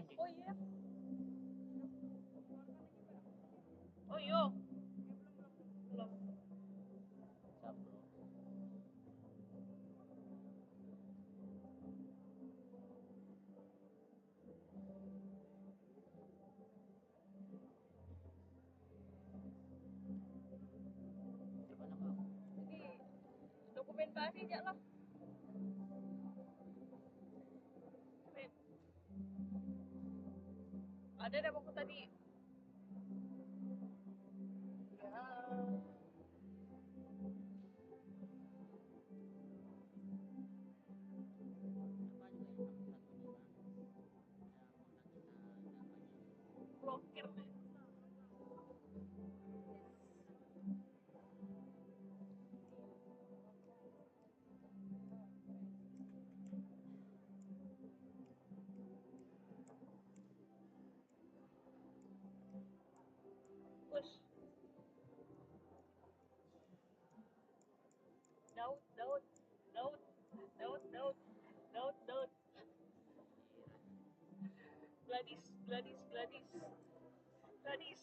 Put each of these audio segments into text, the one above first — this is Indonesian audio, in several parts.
Oh iya. Oh iya. Belum. Ini dokumentasi aja lah. Ada buku tadi. Ya. Blokir deh. Push. Daud, Daud, Daud, Daud, Daud, Daud, Daud. Gladys, Gladys, Gladys, Gladys.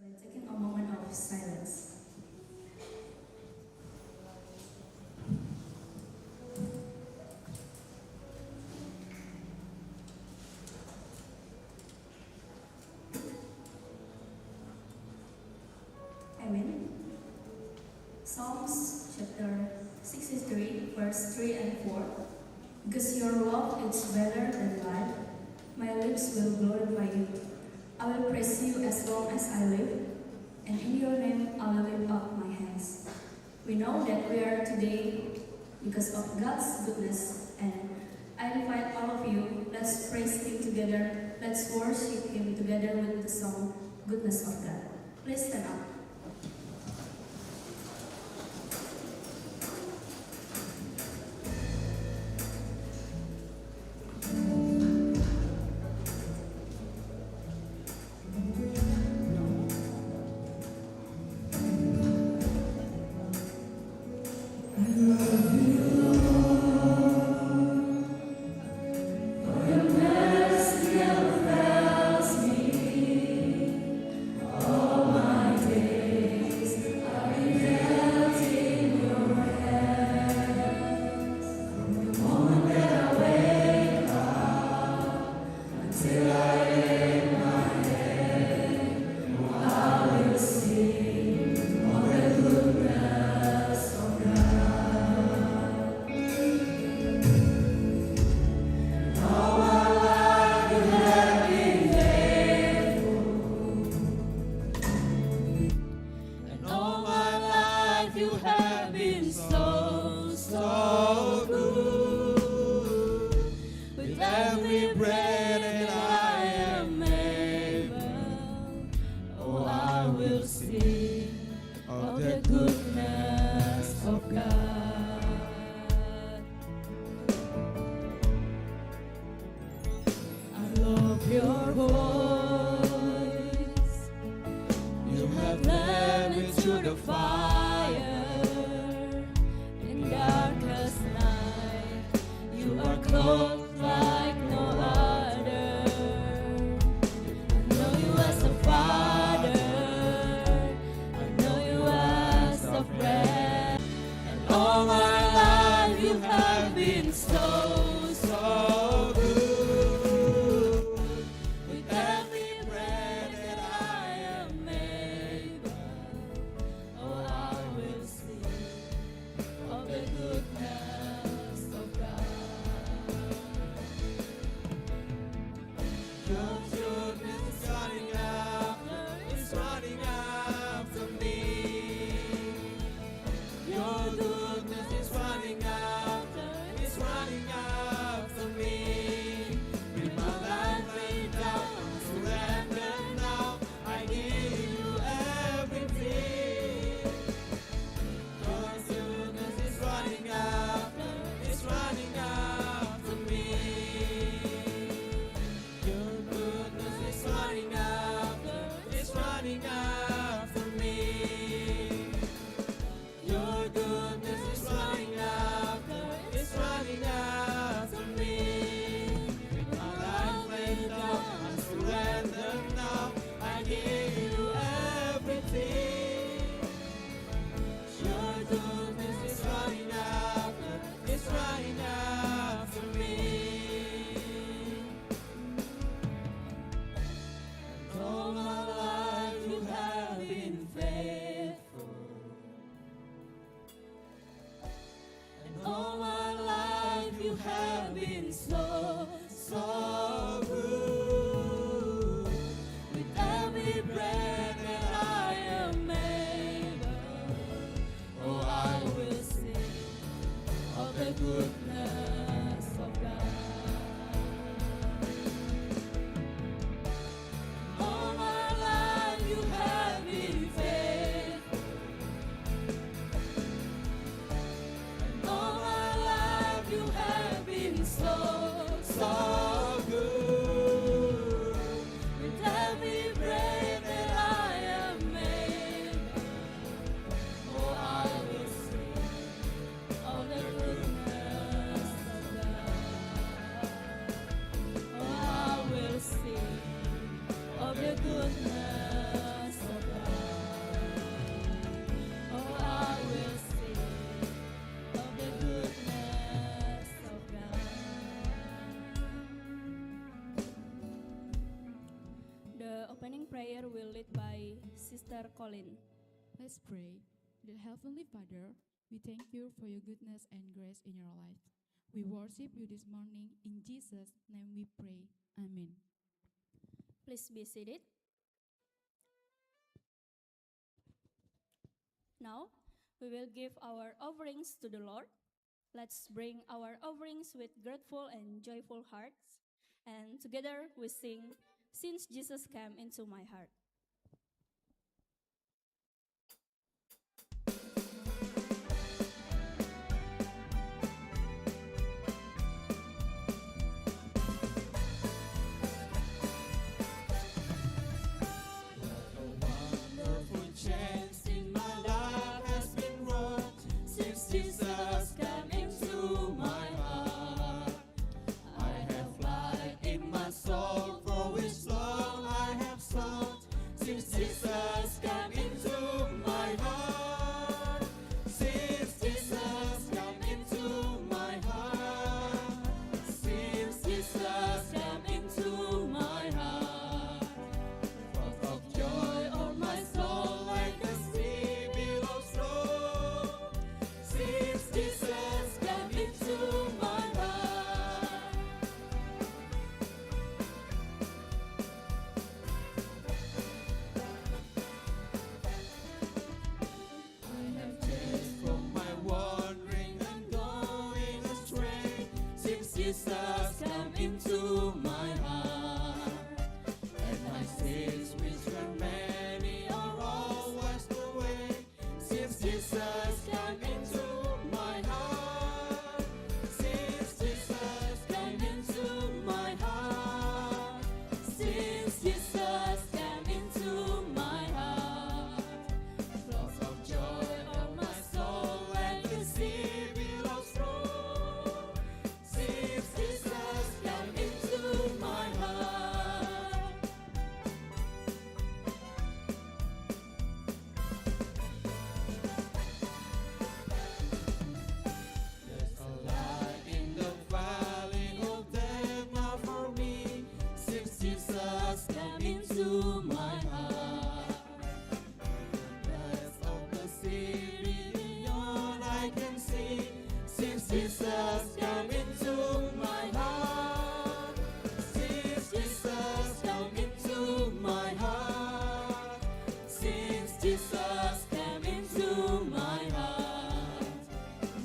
By taking a moment of silence. Psalms chapter 63, verse 3 and 4. Because your love is better than life, my lips will glorify you. I will praise you as long as I live, and in your name I will lift up my hands. We know that we are today because of God's goodness, and I invite all of you, let's praise Him together, let's worship Him together with the song, Goodness of God. Please stand up. Opening prayer will lead by Sister Colin. Let's pray. Dear Heavenly Father, we thank you for your goodness and grace in your life. We worship you this morning. In Jesus' name we pray. Amen. Please be seated. Now, we will give our offerings to the Lord. Let's bring our offerings with grateful and joyful hearts. And together we sing, Since Jesus Came Into My Heart. Jesus come into my heart, and my sins which were many are all washed away. Since Jesus come into my heart, since Jesus come into my heart, since Jesus come into my heart, floods of joy on my soul like the sea billows flow. Since Jesus come into my heart, there's a light in the valley of death now for me. Since Jesus come into my heart, the rest of the city beyond I can see. Since Jesus come into my heart, since Jesus come into my heart, since Jesus come into my heart,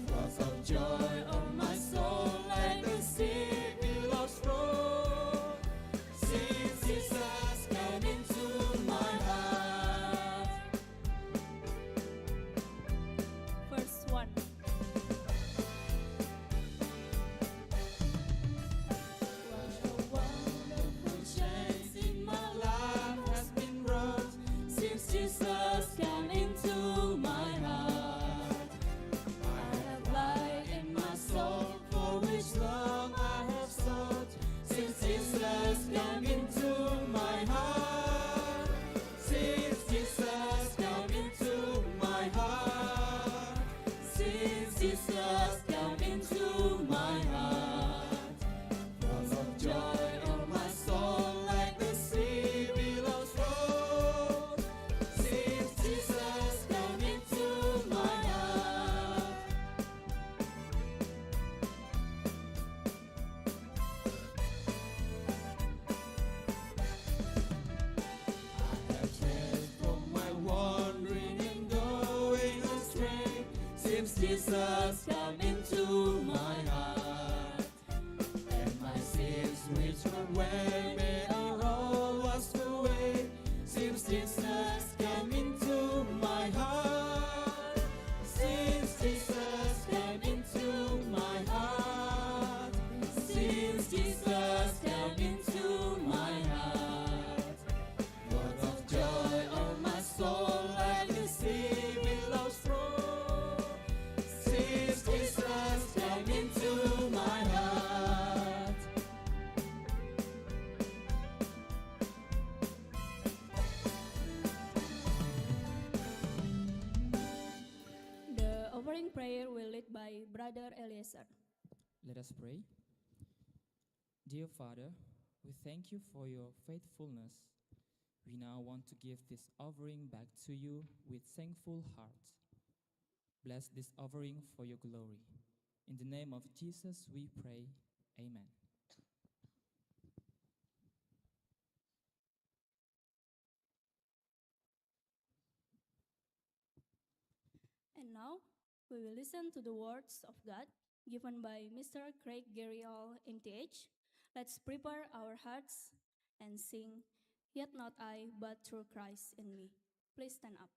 floods of joy on my soul like the sea billows flow. Since Jesus come into my heart. Verse 1. What a wonderful change in my life has been wrought since Jesus came into my heart. I have light in my soul for which long I have sought. Since Jesus came into my heart, since Jesus came into my heart, since Jesus came into my heart. Floods of joy on my soul like the sea billows flow. Since Jesus come into my heart. I have changed from my wandering and going astray. Since Jesus come into my heart, and my sins which were way made are all washed away. Since Jesus came into my heart, since Jesus came into my heart, since Jesus came into my heart, flood of joy on my soul like the sea billows flow. Since Jesus came into my heart. The offering prayer will lead by Brother Eliezer. Let us pray. Dear Father, we thank you for your faithfulness. We now want to give this offering back to you with thankful hearts. Bless this offering for your glory. In the name of Jesus we pray. Amen. And now, we will listen to the words of God given by Mr. Craig Garriall, MTH. Let's prepare our hearts and sing, Yet Not I, but Through Christ in Me. Please stand up.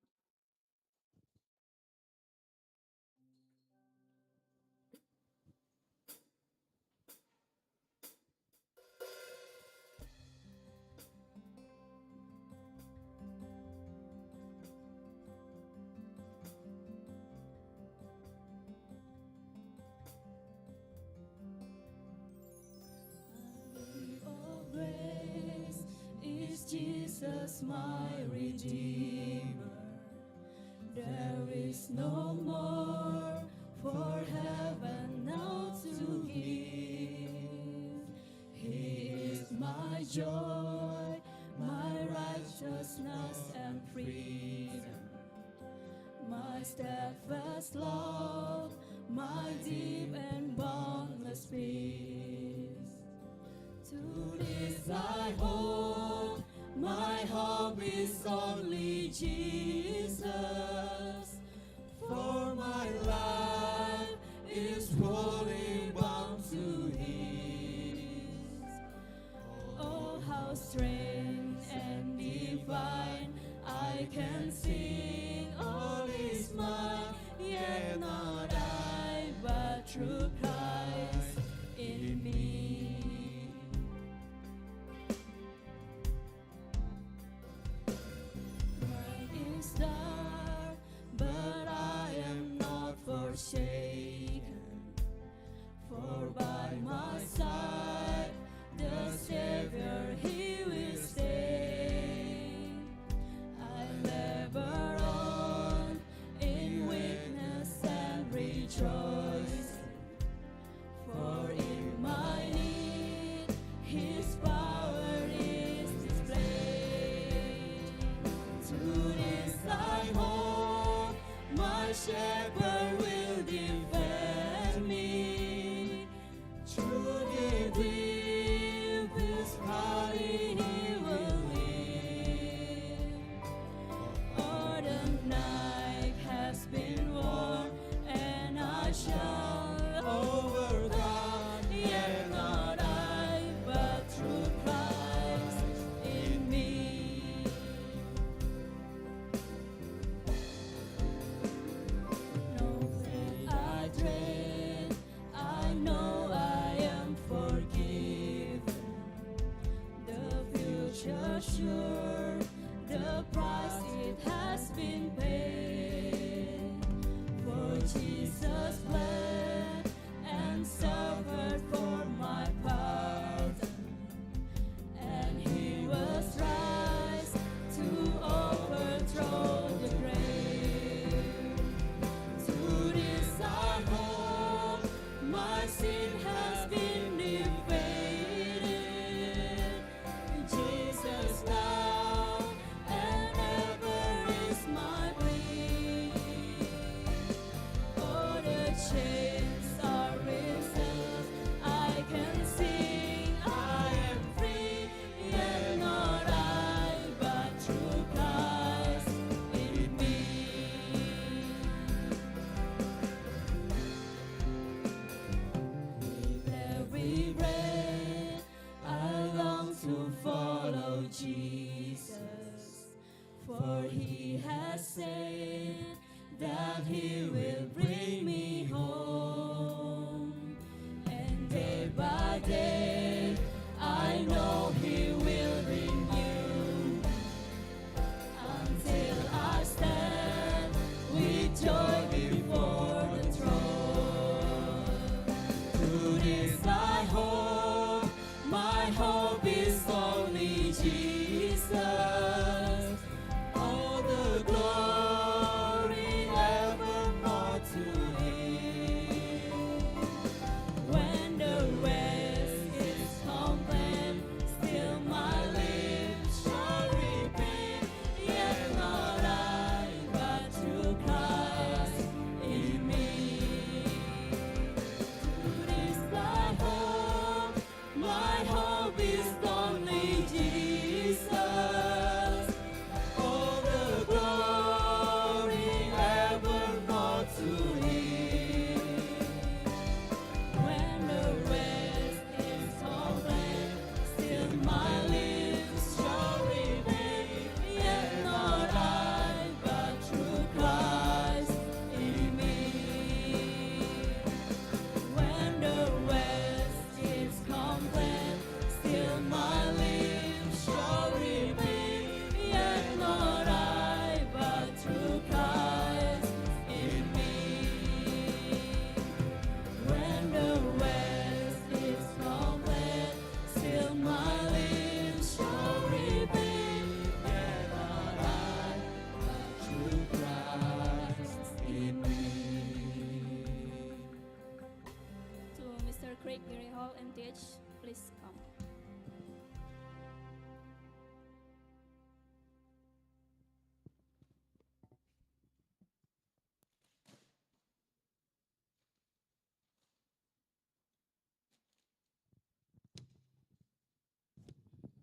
Of grace is Jesus my Redeemer. There is no more for heaven now to give. He is my joy, my righteousness and freedom, my steadfast love, my deep and boundless peace. To this I hold, my hope is only Jesus, for my life is fully bound to His. Oh, how strange and divine, I can sing all is mine, yet not I, but through Christ in me. Dark, but I am not forsaken, for by my side the Savior He will stay. I labor on in weakness and rejoice, for in my need His power is displayed. To this I hope, my shepherd will defend me. Truly deep His body He will live. Oh, the night has been warm, and I shall overcome. Yet not I, but through Christ in me. No fear I dread, I know I am forgiven. The future sure, the price it has been paid. For Jesus bled and suffered for my pardon, and He was raised to overthrow the grave. To this I hope, my sin has been defeated. Jesus now and ever is my plea. Oh, the chains are risen, I can sing, I am free. Yet not I, but through Christ in me. With every breath, I long to follow Jesus, for He has said that He will bring me home. And day by day, I know He will renew, until I stand with joy before the throne. To this I hope, my hope is only Jesus. All the glory evermore to Him. When the west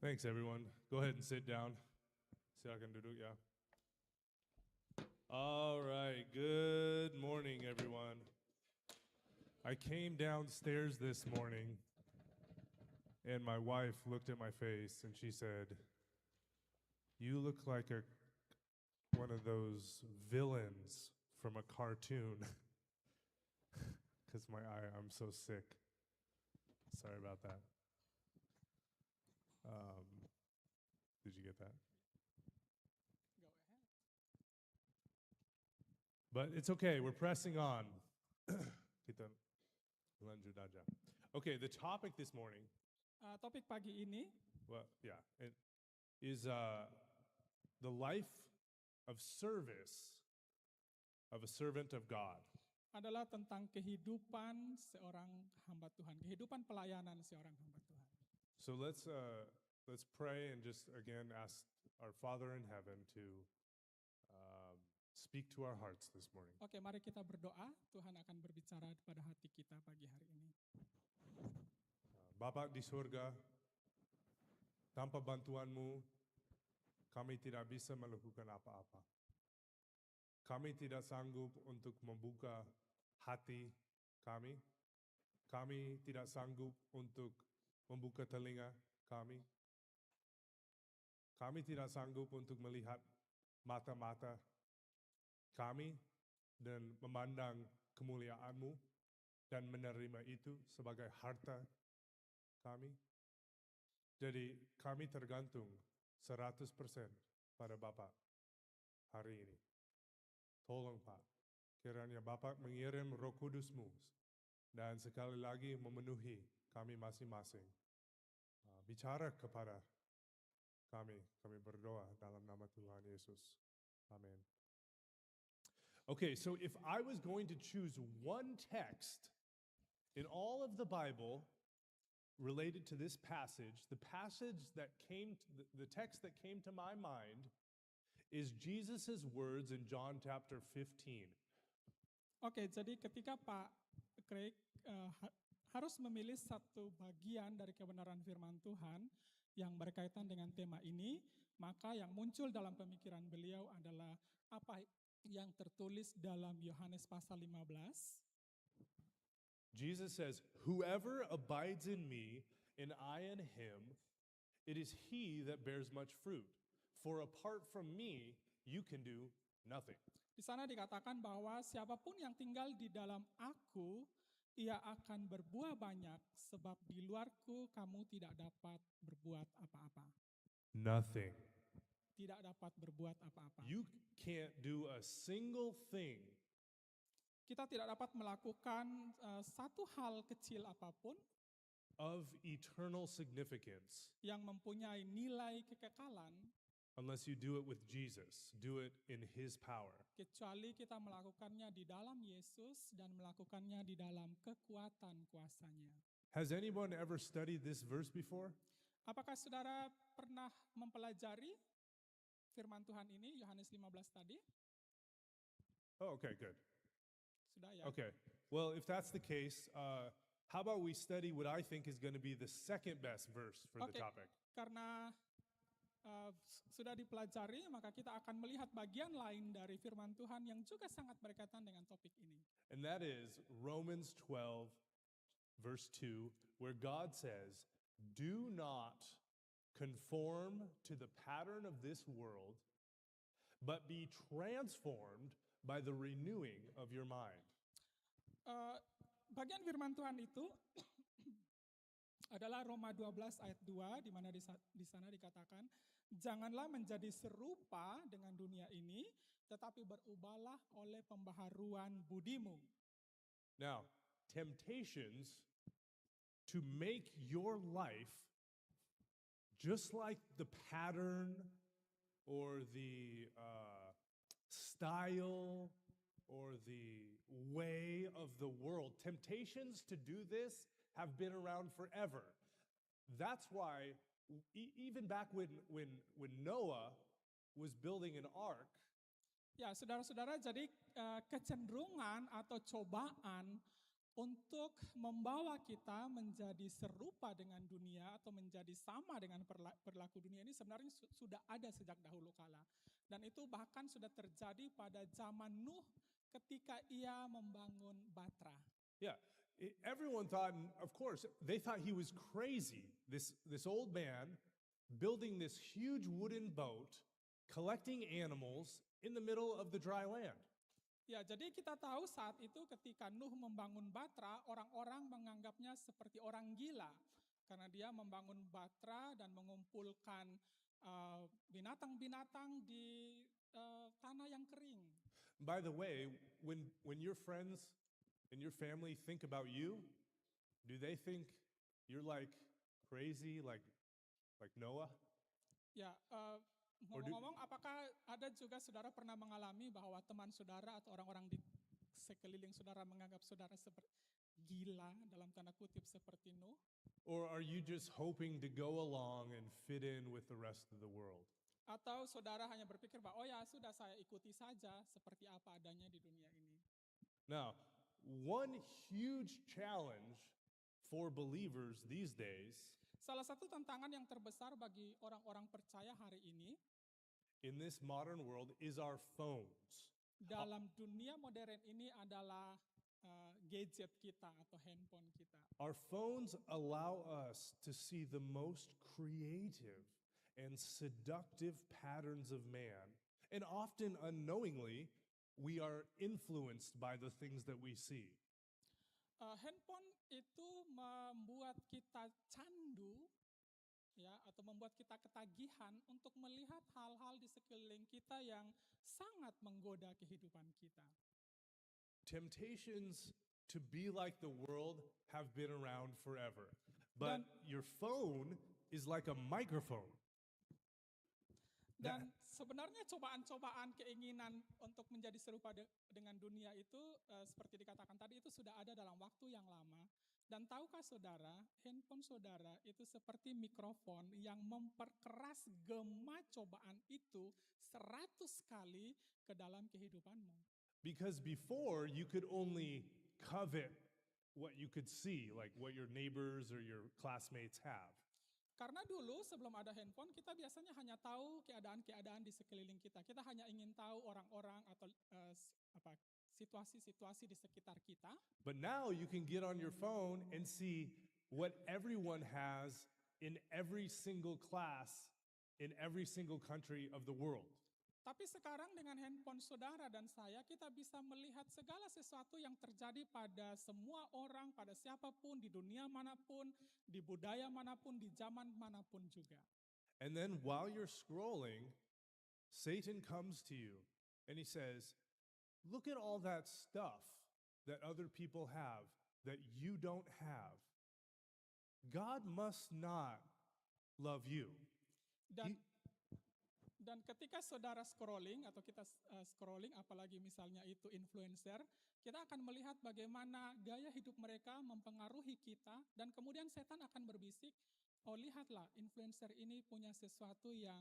Thanks, everyone. Go ahead and sit down. Silakan duduk ya. All right. Good morning, everyone. I came downstairs this morning, and my wife looked at my face, and she said, "You look like one of those villains from a cartoon." Because I'm so sick. Sorry about that. Did you get that? But it's okay, we're pressing on. Kita lanjut aja. Okay, the topic this morning, Topik pagi ini well, yeah, it is the life of service of a servant of God. adalah tentang kehidupan seorang hamba Tuhan, kehidupan pelayanan seorang hamba Tuhan. So let's pray and just again ask our Father in heaven to speak to our hearts this morning. Oke, mari kita berdoa. Tuhan akan berbicara pada hati kita pagi hari ini. Bapa di surga, tanpa bantuanmu, kami tidak bisa melakukan apa-apa. Kami tidak sanggup untuk membuka hati kami. Kami tidak sanggup untuk membuka telinga kami. Kami tidak sanggup untuk melihat mata-mata kami dan memandang kemuliaan-Mu dan menerima itu sebagai harta kami. Jadi kami tergantung 100% pada Bapak hari ini. Tolong Pak, kiranya Bapak mengirim Roh Kudus-Mu dan sekali lagi memenuhi kami masing-masing. Bicara kepada kami berdoa dalam nama Tuhan Yesus. Amin. Okay, so if I was going to choose one text in all of the Bible related to this passage, the text that came to my mind is Jesus' words in John chapter 15. Oke, jadi ketika Pak Craig harus memilih satu bagian dari kebenaran firman Tuhan yang berkaitan dengan tema ini, maka yang muncul dalam pemikiran beliau adalah apa yang tertulis dalam Yohanes pasal 15. Jesus says, "Whoever abides in me and I in him, it is he that bears much fruit. For apart from me, you can do nothing." Di sana dikatakan bahwa siapapun yang tinggal di dalam aku, ia akan berbuah banyak, sebab di luarku kamu tidak dapat berbuat apa-apa. Nothing. Tidak dapat berbuat apa-apa. You can't do a single thing Kita tidak dapat melakukan satu hal kecil apapun of eternal significance yang mempunyai nilai kekekalan unless you do it with Jesus, do it in his power. kecuali kita melakukannya di dalam Yesus dan melakukannya di dalam kekuatan kuasanya. Has anyone ever studied this verse before? Apakah saudara pernah mempelajari firman Tuhan ini, Yohanes 15 tadi? Oh, okay, good. Sudah ya? Okay. Well, if that's the case, how about we study what I think is going to be the second best verse for the Oke. topic? Karena sudah dipelajari, maka kita akan melihat bagian lain dari firman Tuhan yang juga sangat berkaitan dengan topik ini. And that is Romans 12, verse 2, where God says, "Do not conform to the pattern of this world, but be transformed by the renewing of your mind." Bagian firman Tuhan itu adalah Roma 12 ayat 2, di mana di sana dikatakan, "Janganlah menjadi serupa dengan dunia ini, tetapi berubahlah oleh pembaharuan budimu." Now, temptations to make your life just like the pattern or the style or the way of the world, temptations to do this have been around forever. That's why even back when Noah was building an ark, Ya, saudara-saudara, jadi kecenderungan atau cobaan untuk membawa kita menjadi serupa dengan dunia atau menjadi sama dengan perilaku dunia ini sebenarnya sudah ada sejak dahulu kala. Dan itu bahkan sudah terjadi pada zaman Nuh ketika ia membangun Batra. Yeah, everyone thought, and of course, they thought he was crazy. This old man building this huge wooden boat, collecting animals in the middle of the dry land. Ya, jadi kita tahu saat itu ketika Nuh membangun Batra, orang-orang menganggapnya seperti orang gila. Karena dia membangun Batra dan mengumpulkan binatang-binatang di tanah yang kering. By the way, when your friends and your family think about you, do they think you're like crazy, like Noah? Ya, ngomong-ngomong, apakah ada juga saudara pernah mengalami bahwa teman saudara atau orang-orang di sekeliling saudara menganggap saudara seperti gila dalam tanda kutip seperti Nuh? Or are you just hoping to go along and fit in with the rest of the world? Atau saudara hanya berpikir bahwa oh ya sudah saya ikuti saja seperti apa adanya di dunia ini. Now, one huge challenge for believers these days Salah satu tantangan yang terbesar bagi orang-orang percaya hari ini in this modern world is our phones. dalam dunia modern ini adalah gadget kita atau handphone kita. Our phones allow us to see the most creative and seductive patterns of man, and often unknowingly, we are influenced by the things that we see. Handphone itu membuat kita candu, ya, atau membuat kita ketagihan untuk melihat hal-hal di sekeliling kita yang sangat menggoda kehidupan kita. Temptations to be like the world have been around forever, but your phone is like a microphone. Dan sebenarnya cobaan-cobaan keinginan untuk menjadi serupa dengan dunia itu seperti dikatakan tadi itu sudah ada dalam waktu yang lama. Dan tahukah saudara, handphone saudara itu seperti mikrofon yang memperkeras gema cobaan itu 100 kali ke dalam kehidupanmu. Because before you could only covet what you could see, like what your neighbors or your classmates have. Karena dulu sebelum ada handphone, kita biasanya hanya tahu keadaan-keadaan di sekeliling kita. Kita hanya ingin tahu orang-orang atau situasi-situasi di sekitar kita. But now you can get on your phone and see what everyone has in every single class, in every single country of the world. Tapi sekarang dengan handphone saudara dan saya, kita bisa melihat segala sesuatu yang terjadi pada semua orang, pada siapapun, di dunia manapun, di budaya manapun, di zaman manapun juga. And then while you're scrolling, Satan comes to you and he says, look at all that stuff that other people have that you don't have. God must not love you. Dan ketika saudara scrolling atau kita scrolling, apalagi misalnya itu influencer, kita akan melihat bagaimana gaya hidup mereka mempengaruhi kita dan kemudian setan akan berbisik, oh lihatlah influencer ini punya sesuatu yang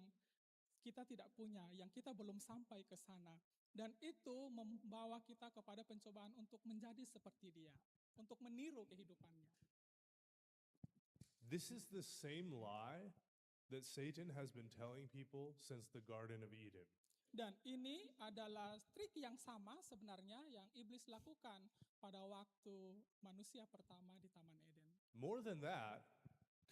kita tidak punya, yang kita belum sampai ke sana. Dan itu membawa kita kepada pencobaan untuk menjadi seperti dia, untuk meniru kehidupannya. This is the same lie that Satan has been telling people since the Garden of Eden. Dan ini adalah trik yang sama sebenarnya yang iblis lakukan pada waktu manusia pertama di Taman Eden. More than that,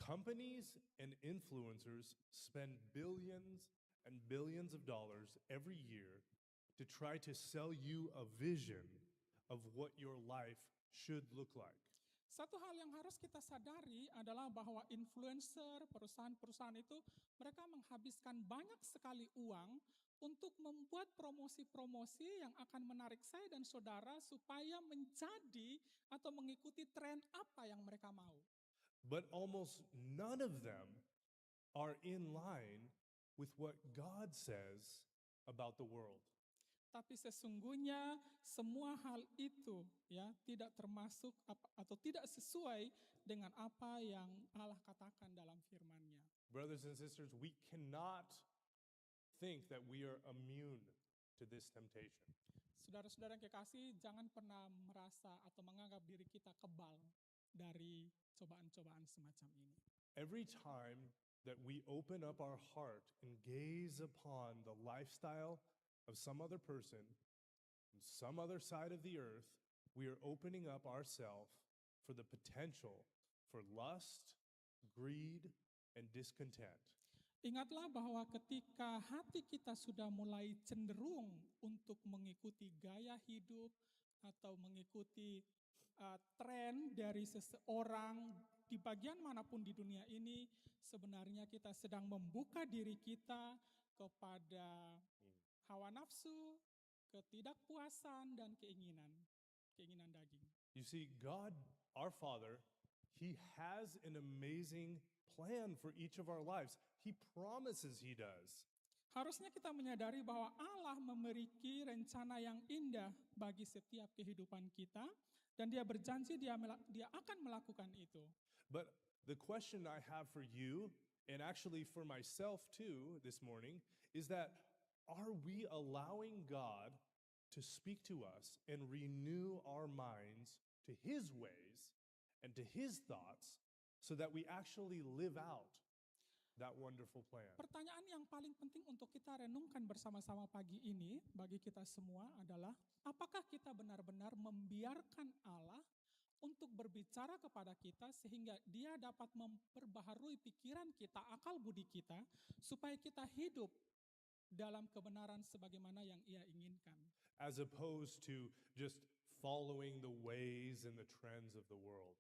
companies and influencers spend billions and billions of dollars every year to try to sell you a vision of what your life should look like. Satu hal yang harus kita sadari adalah bahwa influencer, perusahaan-perusahaan itu mereka menghabiskan banyak sekali uang untuk membuat promosi-promosi yang akan menarik saya dan saudara supaya menjadi atau mengikuti tren apa yang mereka mau. But almost none of them are in line with what God says about the world. Tapi sesungguhnya semua hal itu ya tidak termasuk atau tidak sesuai dengan apa yang Allah katakan dalam firman-Nya. Brothers and sisters, we cannot think that we are immune to this temptation. Saudara-saudara yang kekasih, jangan pernah merasa atau menganggap diri kita kebal dari cobaan-cobaan semacam ini. Every time that we open up our heart and gaze upon the lifestyle of some other person, on some other side of the earth, we are opening up ourselves for the potential for lust, greed, and discontent. Ingatlah bahwa ketika hati kita sudah mulai cenderung untuk mengikuti gaya hidup atau mengikuti tren dari seseorang di bagian manapun di dunia ini, sebenarnya kita sedang membuka diri kita kepada hawa nafsu, ketidakpuasan, dan keinginan daging. You see, God, our Father, He has an amazing plan for each of our lives. He promises He does. Harusnya kita menyadari bahwa Allah memiliki rencana yang indah bagi setiap kehidupan kita, dan Dia berjanji Dia akan melakukan itu. But the question I have for you, and actually for myself too this morning, is that are we allowing God to speak to us and renew our minds to His ways and to His thoughts so that we actually live out that wonderful plan? Pertanyaan yang paling penting untuk kita renungkan bersama-sama pagi ini bagi kita semua adalah, apakah kita benar-benar membiarkan Allah untuk berbicara kepada kita sehingga Dia dapat memperbaharui pikiran kita, akal budi kita, supaya kita hidup dalam kebenaran sebagaimana yang Ia inginkan. As opposed to just following the ways and the trends of the world.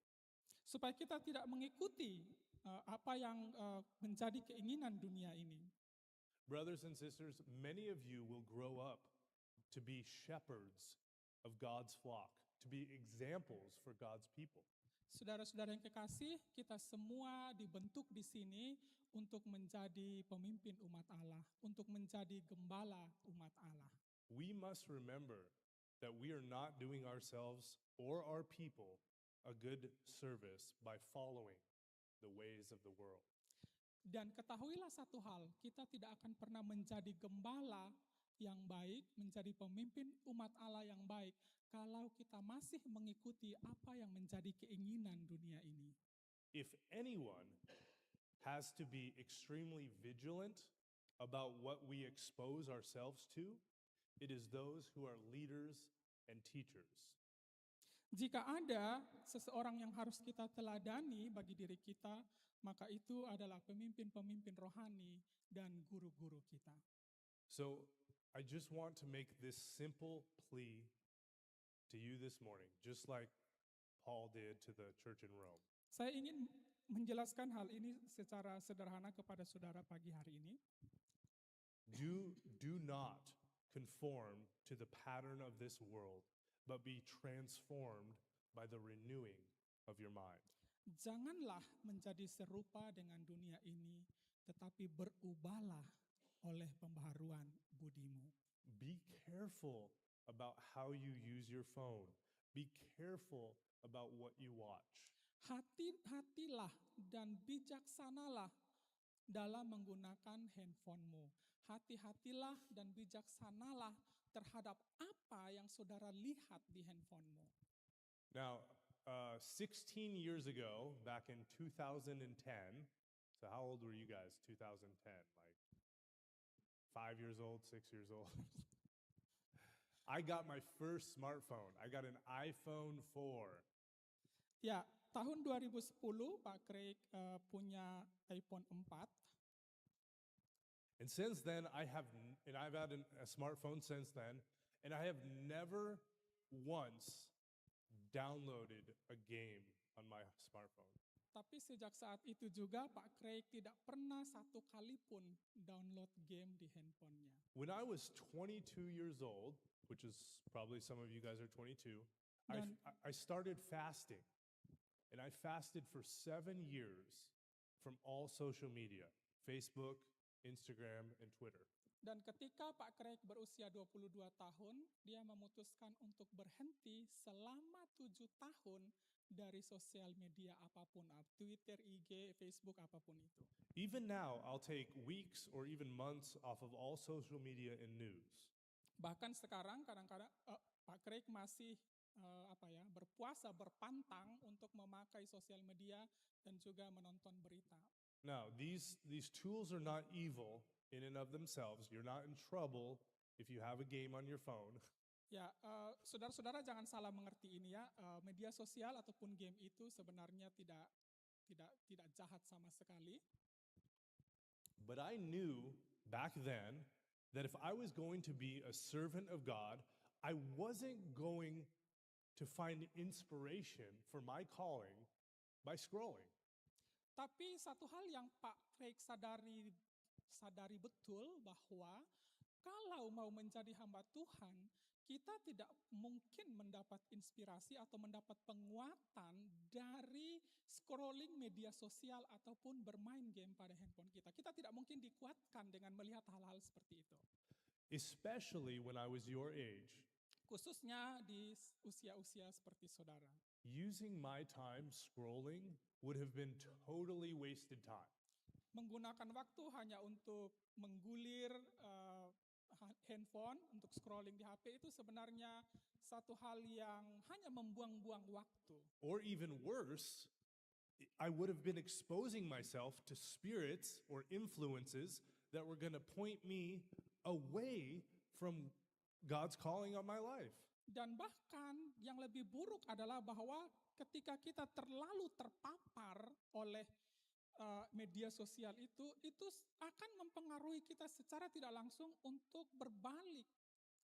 Supaya kita tidak mengikuti apa yang menjadi keinginan dunia ini. Brothers and sisters, many of you will grow up to be shepherds of God's flock, to be examples for God's people. Saudara-saudara yang kekasih, kita semua dibentuk di sini untuk menjadi pemimpin umat Allah, untuk menjadi gembala umat Allah. We must remember that we are not doing ourselves or our people a good service by following the ways of the world. Dan ketahuilah satu hal, kita tidak akan pernah menjadi gembala yang baik, menjadi pemimpin umat Allah yang baik, kalau kita masih mengikuti apa yang menjadi keinginan dunia ini. If anyone has to be extremely vigilant about what we expose ourselves to, it is those who are leaders and teachers. Jika ada seseorang yang harus kita teladani bagi diri kita, maka itu adalah pemimpin-pemimpin rohani dan guru-guru kita. So, I just want to make this simple plea to you this morning, just like Paul did to the church in Rome. Saya ingin menjelaskan hal ini secara sederhana kepada saudara pagi hari ini. Do not conform to the pattern of this world, but be transformed by the renewing of your mind. Janganlah menjadi serupa dengan dunia ini, tetapi berubahlah oleh pembaharuan budimu. Be careful about how you use your phone. Be careful about what you watch. Hati-hatilah dan bijaksanalah dalam menggunakan handphonemu. Hati-hatilah dan bijaksanalah terhadap apa yang saudara lihat di handphonemu. Now, 16 years ago, back in 2010, so how old were you guys, 2010? Like 5 years old, 6 years old? I got my first smartphone. I got an iPhone 4. Ya, tahun 2010 Pak Craig punya iPhone 4. And since then, I've had a smartphone since then, and I have never once downloaded a game on my smartphone. Tapi sejak saat itu juga Pak Craig tidak pernah satu kali pun download game di handphonenya. When I was 22 years old, which is probably some of you guys are 22, I started fasting. And I fasted for 7 years from all social media, Facebook, Instagram, and Twitter. Dan ketika Pak Craig berusia 22 tahun, dia memutuskan untuk berhenti selama 7 tahun dari sosial media apapun, Twitter, IG, Facebook, apapun itu. Even now, I'll take weeks or even months off of all social media and news. Bahkan sekarang kadang-kadang Pak Craig masih berpuasa, berpantang untuk memakai sosial media dan juga menonton berita. Now, these tools are not evil in and of themselves. You're not in trouble if you have a game on your phone. Ya, saudara-saudara jangan salah mengerti ini ya. Media sosial ataupun game itu sebenarnya tidak jahat sama sekali. But I knew back then that if I was going to be a servant of God, I wasn't going to find inspiration for my calling by scrolling. Tapi satu hal yang Pak Craig sadari betul bahwa kalau mau menjadi hamba Tuhan, kita tidak mungkin mendapat inspirasi atau mendapat penguatan dari scrolling media sosial ataupun bermain game pada handphone kita. Kita tidak mungkin dikuatkan dengan melihat hal-hal seperti itu. Especially when I was your age. Khususnya di usia-usia seperti saudara. Using my time scrolling would have been totally wasted time. Menggunakan waktu hanya untuk menggulir handphone, untuk scrolling di HP itu sebenarnya satu hal yang hanya membuang-buang waktu. Or even worse, I would have been exposing myself to spirits or influences that were going to point me away from God's calling on my life. Dan bahkan yang lebih buruk adalah bahwa ketika kita terlalu terpapar oleh media sosial itu akan mempengaruhi kita secara tidak langsung untuk berbalik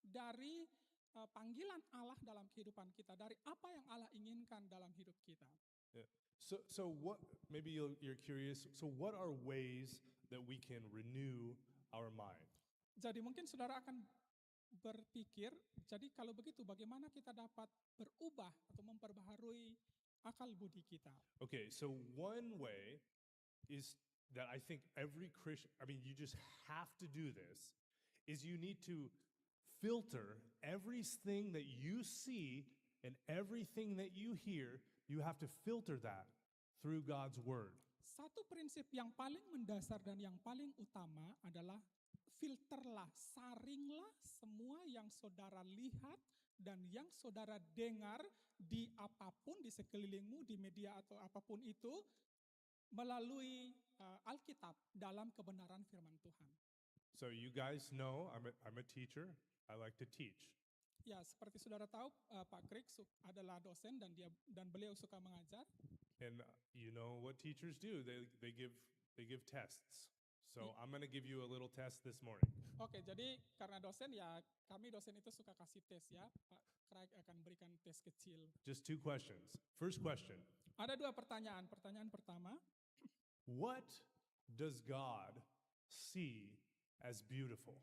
dari panggilan Allah dalam kehidupan kita, dari apa yang Allah inginkan dalam hidup kita. Yeah. So what? Maybe you're curious. So what are ways that we can renew our mind? Jadi mungkin saudara akan berpikir, jadi kalau begitu bagaimana kita dapat berubah atau memperbaharui akal budi kita? Okay, so one way is that I think every Christian, you just have to do this, is you need to filter everything that you see and everything that you hear, you have to filter that through God's word. Satu prinsip yang paling mendasar dan yang paling utama adalah filterlah, saringlah semua yang saudara lihat dan yang saudara dengar di apapun, di sekelilingmu, di media atau apapun itu, melalui Alkitab dalam kebenaran firman Tuhan. So you guys know I'm a teacher. I like to teach. Ya, seperti saudara tahu, Pak Craig adalah dosen dan beliau suka mengajar. And you know what teachers do? They give tests. So I'm going to give you a little test this morning. Oke, jadi karena dosen ya, kami dosen itu suka kasih tes ya. Pak Craig akan berikan tes kecil. Just 2 questions. First question. Ada 2 pertanyaan. Pertanyaan pertama, what does God see as beautiful?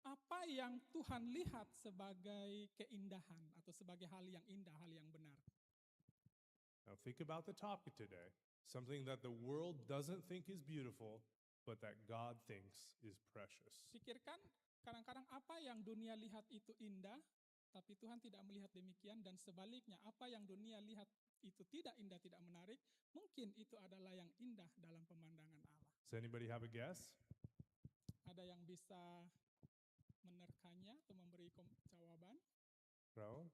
apa yang Tuhan lihat sebagai keindahan atau sebagai hal yang indah, hal yang benar? Now think about the topic today. Something that the world doesn't think is beautiful, but that God thinks is precious. Pikirkan kadang-kadang apa yang dunia lihat itu indah, tapi Tuhan tidak melihat demikian, dan sebaliknya apa yang dunia lihat itu tidak indah, tidak menarik, mungkin itu adalah yang indah dalam pemandangan Allah. Does anybody have a guess? Ada yang bisa menerkanya atau memberi jawaban? Raul?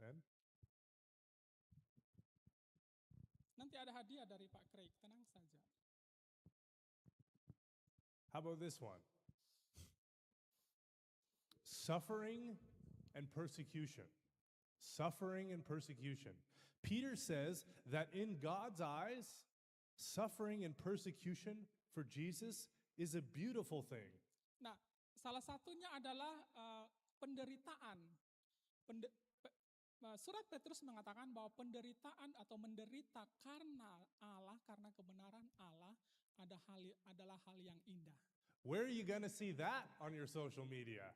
Ben? Nanti ada hadiah dari Pak Craig, tenang saja. How about this one? Suffering and persecution. Suffering and persecution. Peter says that in God's eyes, suffering and persecution for Jesus is a beautiful thing. Nah, salah satunya adalah penderitaan. Surat Petrus mengatakan bahwa penderitaan atau menderita karena Allah, karena kebenaran Allah adalah hal yang indah. Where are you going to see that on your social media?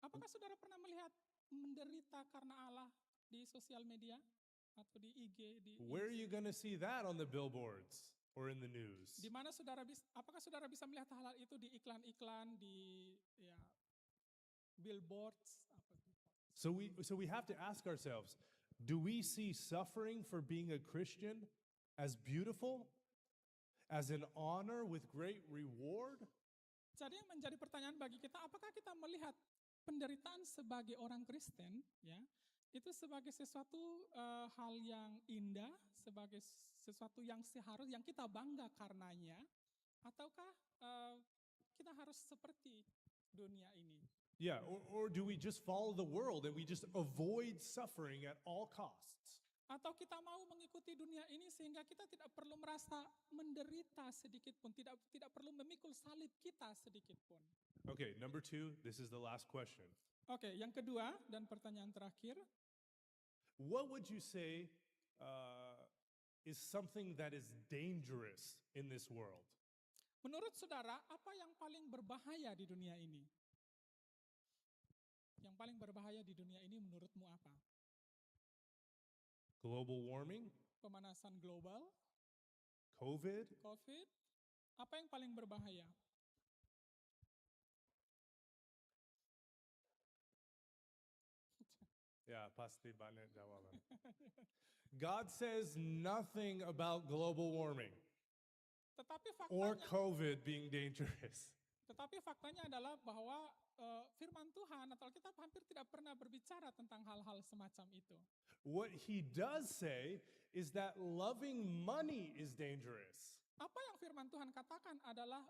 Apakah saudara pernah melihat menderita karena Allah di sosial media atau di IG? Where are you going to see that on the billboards or in the news? Di mana apakah saudara bisa melihat hal itu di iklan-iklan, di billboards? So we have to ask ourselves, do we see suffering for being a Christian as beautiful, as an honor with great reward? Jadi menjadi pertanyaan bagi kita, apakah kita melihat penderitaan sebagai orang Kristen, ya, itu sebagai sesuatu hal yang indah, sebagai sesuatu yang yang kita bangga karenanya, ataukah kita harus seperti dunia ini? Yeah, or do we just follow the world and we just avoid suffering at all costs? Atau kita mau mengikuti dunia ini sehingga kita tidak perlu merasa menderita sedikit pun, tidak perlu memikul salib kita sedikit pun. Okay, number 2, this is the last question. Oke, yang kedua dan pertanyaan terakhir, What would you say is something that is dangerous in this world? menurut saudara apa yang paling berbahaya di dunia ini? Yang paling berbahaya di dunia ini menurutmu apa? Global warming, Pemanasan global, COVID, COVID, apa yang paling berbahaya? yeah, pasti banyak jawaban. God says nothing about global warming Tetapi or faktanya, COVID being dangerous. tetapi faktanya adalah bahwa firman Tuhan atau Alkitab hampir tidak pernah berbicara tentang hal-hal semacam itu. What he does say is that loving money is dangerous. Apa yang firman Tuhan katakan adalah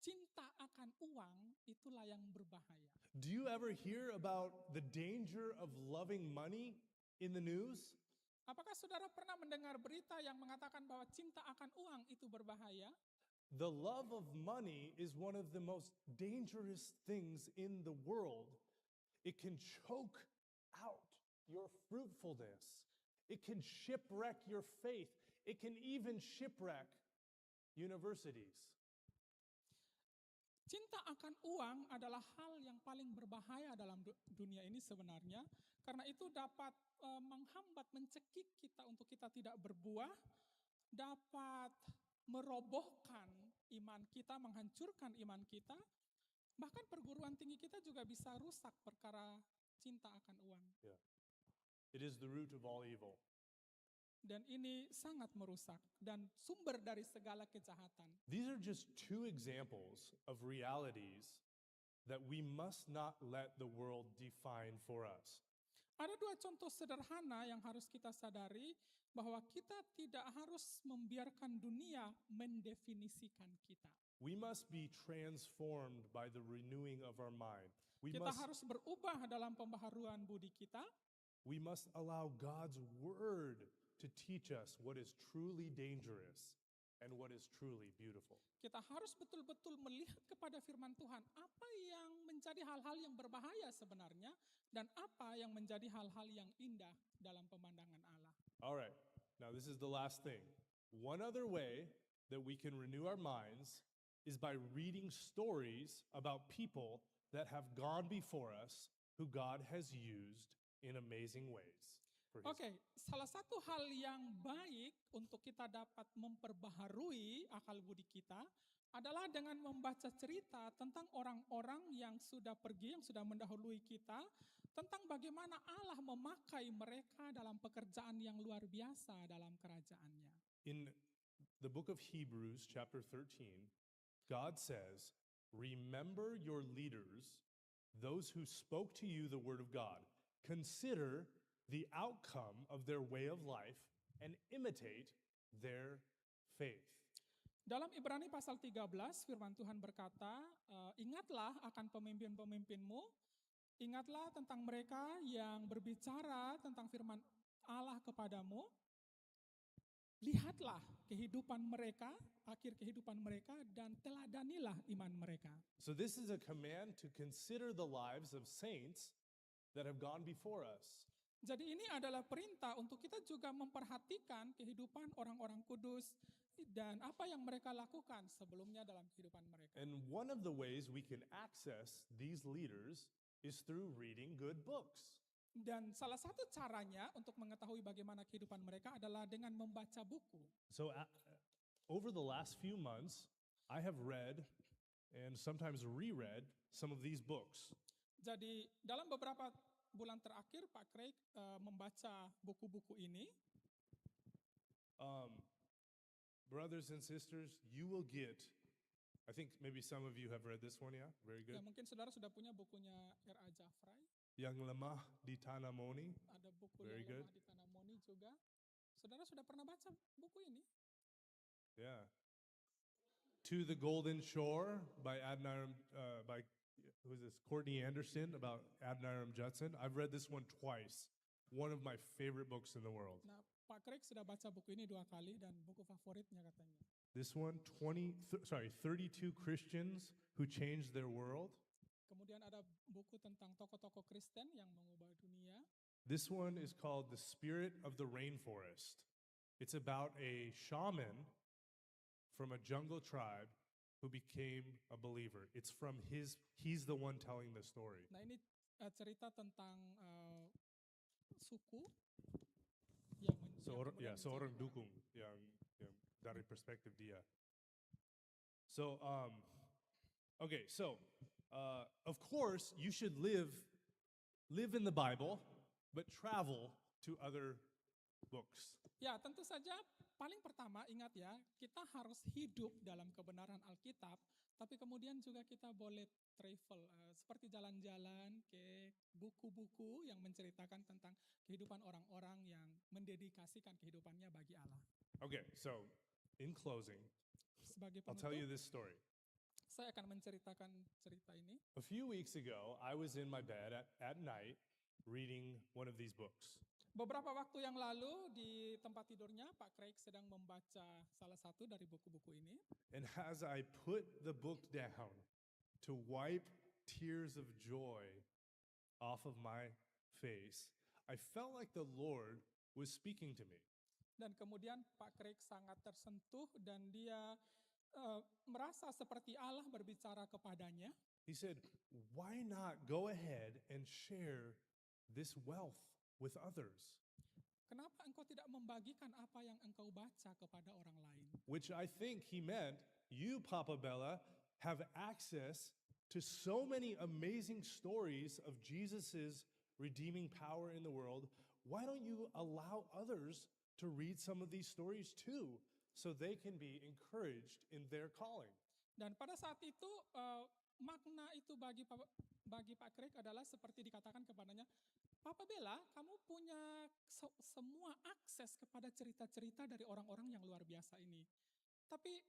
cinta akan uang itulah yang berbahaya. Do you ever hear about the danger of loving money in the news? Apakah saudara pernah mendengar berita yang mengatakan bahwa cinta akan uang itu berbahaya? The love of money is one of the most dangerous things in the world. It can choke out your fruitfulness. It can shipwreck your faith. It can even shipwreck universities. Cinta akan uang adalah hal yang paling berbahaya dalam dunia ini sebenarnya, karena itu dapat menghambat, mencekik kita untuk kita tidak berbuah, dapat merobohkan iman kita, menghancurkan iman kita, bahkan perguruan tinggi kita juga bisa rusak perkara cinta akan uang. It is the root of all evil. Dan ini sangat merusak dan sumber dari segala kejahatan. These are just 2 examples of realities that we must not let the world define for us. Ada 2 contoh sederhana yang harus kita sadari, bahwa kita tidak harus membiarkan dunia mendefinisikan kita. We must be transformed by the renewing of our mind. Kita harus berubah dalam pembaharuan budi kita. We must allow God's word to teach us what is truly dangerous and what is truly beautiful. Kita harus betul-betul melihat kepada firman Tuhan, apa yang menjadi hal-hal yang berbahaya sebenarnya, dan apa yang menjadi hal-hal yang indah dalam pemandangan Allah. All right, now this is the last thing. One other way that we can renew our minds is by reading stories about people that have gone before us who God has used in amazing ways. Oke, salah satu hal yang baik untuk kita dapat memperbaharui akal budi kita adalah dengan membaca cerita tentang orang-orang yang sudah pergi, yang sudah mendahului kita, tentang bagaimana Allah memakai mereka dalam pekerjaan yang luar biasa dalam kerajaannya. In the book of Hebrews, chapter 13, God says, "Remember your leaders, those who spoke to you the word of God. Consider the outcome of their way of life and imitate their faith." Dalam Ibrani pasal 13, firman Tuhan berkata, ingatlah akan pemimpin-pemimpinmu, ingatlah tentang mereka yang berbicara tentang firman Allah kepadamu, lihatlah kehidupan mereka, akhir kehidupan mereka, dan teladanilah iman mereka. So this is a command to consider the lives of saints that have gone before us. Jadi ini adalah perintah untuk kita juga memperhatikan kehidupan orang-orang kudus dan apa yang mereka lakukan sebelumnya dalam kehidupan mereka. And one of the ways we can access these leaders is through reading good books. Dan salah satu caranya untuk mengetahui bagaimana kehidupan mereka adalah dengan membaca buku. So over the last few months, I have read and sometimes reread some of these books. Jadi dalam beberapa bulan terakhir Pak Craig membaca buku-buku ini. Brothers and sisters, you will get I think maybe some of you have read this one, yeah? Very Ya, good. mungkin saudara sudah punya bukunya R.A. Jafrai. Yang lemah di tanah moni. Ada buku Very yang good. lemah di tanah Moni juga. Saudara sudah pernah baca buku ini? Yeah. To the Golden Shore by Adoniram, by who is this? Courtney Anderson about Adoniram Judson. I've read this one twice. One of my favorite books in the world. Nah, Pak Craig sudah baca buku ini 2 kali dan buku favoritnya katanya. This one, 32 Christians who changed their world. Kemudian ada buku tentang tokoh-tokoh Kristen yang mengubah dunia. This one is called The Spirit of the Rainforest. It's about a shaman from a jungle tribe who became a believer. It's from he's the one telling the story. Nah, ini cerita tentang suku yang kemudian Seorang menjadi dukung yang dari perspektif dia. So, okay, so of course you should live in the Bible, but travel to other books. Ya, tentu saja paling pertama ingat ya, kita harus hidup dalam kebenaran Alkitab, tapi kemudian juga kita boleh travel, seperti jalan-jalan ke buku-buku yang menceritakan tentang kehidupan orang-orang yang mendedikasikan kehidupannya bagi Allah. Okay, so in closing, Sebagai I'll tell you penutup, this story. saya akan menceritakan cerita ini. A few weeks ago, I was in my bed at night reading one of these books. Beberapa waktu yang lalu di tempat tidurnya, Pak Craig sedang membaca salah satu dari buku-buku ini. And as I put the book down to wipe tears of joy off of my face, I felt like the Lord was speaking to me. Dan kemudian Pak Craig sangat tersentuh dan dia merasa seperti Allah berbicara kepadanya. He said, why not go ahead and share this wealth with others? Kenapa engkau tidak membagikan apa yang engkau baca kepada orang lain? Which I think he meant, you, Papa Bella, have access to so many amazing stories of Jesus's redeeming power in the world. Why don't you allow others to read some of these stories too, so they can be encouraged in their calling? Dan pada saat itu makna itu bagi Pak Craig adalah seperti dikatakan kepadanya, Papa Bella, kamu punya semua akses kepada cerita-cerita dari orang-orang yang luar biasa ini. Tapi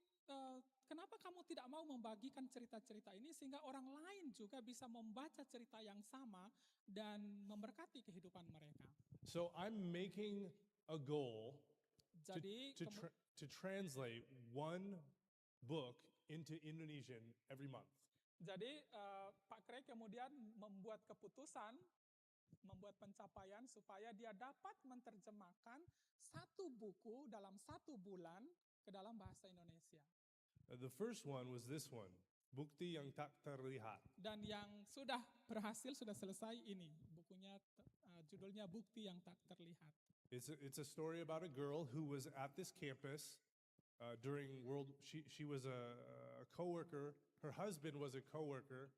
kenapa kamu tidak mau membagikan cerita-cerita ini sehingga orang lain juga bisa membaca cerita yang sama dan memberkati kehidupan mereka? So I'm making a goal Jadi to translate one book into Indonesian every month. Jadi Pak Craig kemudian membuat keputusan, membuat pencapaian supaya dia dapat menerjemahkan satu buku dalam 1 bulan ke dalam bahasa Indonesia. The first one was this one, Bukti yang tak terlihat. Dan yang sudah berhasil, sudah selesai ini. Bukunya judulnya Bukti yang tak terlihat. It's a story about a girl who was at this campus during she was a coworker. Her husband was a coworker